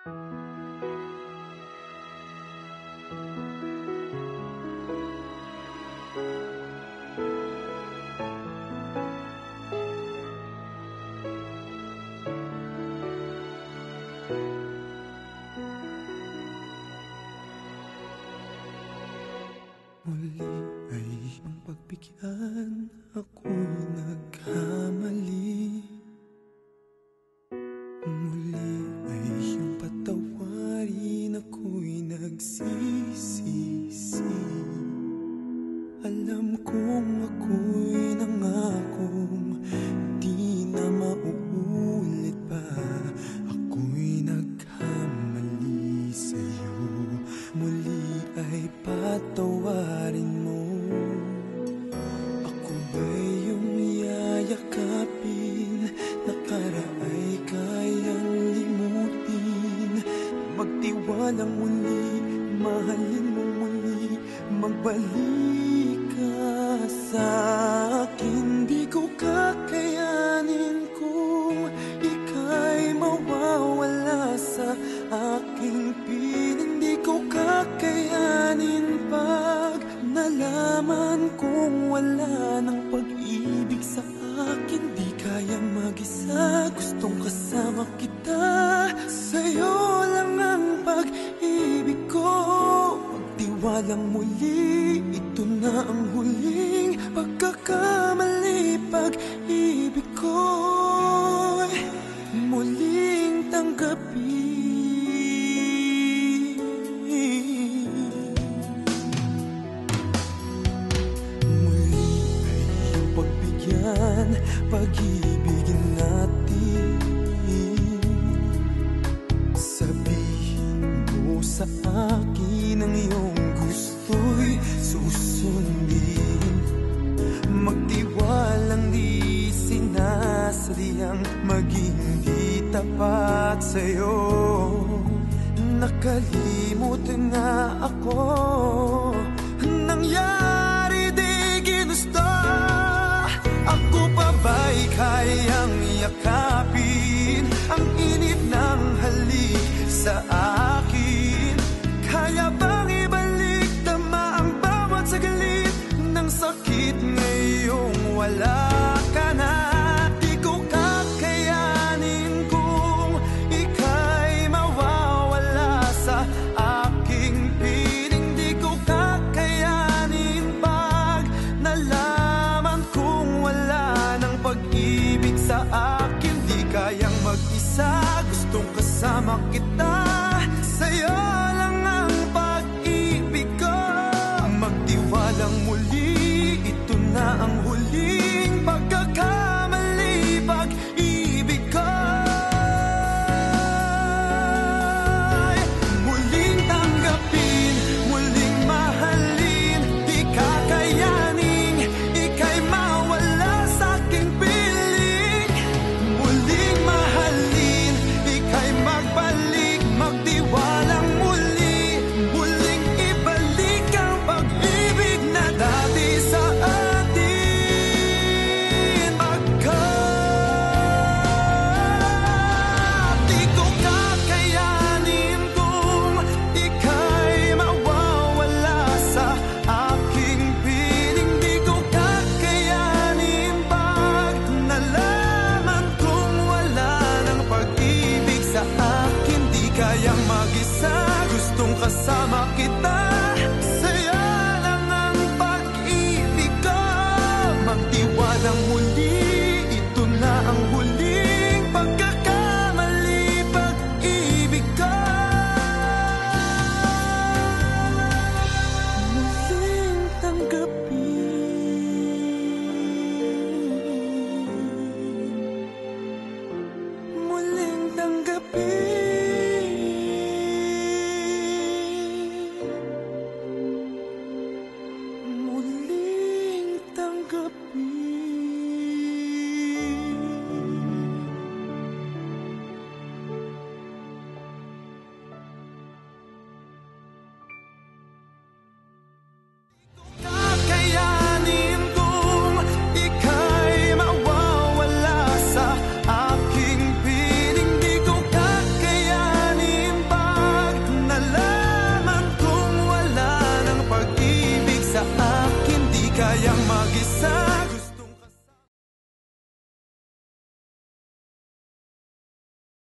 Muli ay iyong pagbigyan, ako'y nagkamali. Muli ay iyong patawarin, ako'y nagsisisi. Alam kong ako'y nangakong di na mauulit pa. Ako'y nagkamali sa'yo, muli ay patawarin mo. Ako ba'y iyong yayakapin, nakaraay kayang limutin. Magtiwalang muli, mahalin mo muli, magbalik ka sa akin. Di ko kakayanin kung ika'y mawawala sa aking piling. Di ko kakayanin pag nalaman kong wala ng pag-ibig sa akin. Di kayang mag-isa, gustong kasama kita. Sa'yo lang ang pag-ibig ko. Magtiwalang muli, ito na ang huling pagkakamali. Pag-ibig ko'y muling tanggapin. Muli ay iyong pagbigyan, pag-ibigin natin. Sabihin mo sa akin ang iyong gusto'y susundin. Magtiwalang di sinasadyang maging di tapat sa'yo. Nakalimutan na ako, nangyari di ginusto. Ako pa ba'y kayang yakapin ang init ng halik sa akin? Kaya bang ibalik tama ang bawat saglit ng sakit ngayong wala ka na? Di ko kakayanin kung ika'y mawawala sa aking piling. Di ko kakayanin pag nalaman kong wala ng pag-ibig sa akin. Di kayang mag-isa, gustong kasama kita. Sa'yo lang ang pag-ibig ko. Magtiwalang muli, ito na ang huling pagkakamali. Pag-ibig ko muling tanggapin, muling mahalin. Di kakayanin ika'y mawala sa aking piling. Muling mahalin, ika'y magbalik, magtiwalang kaya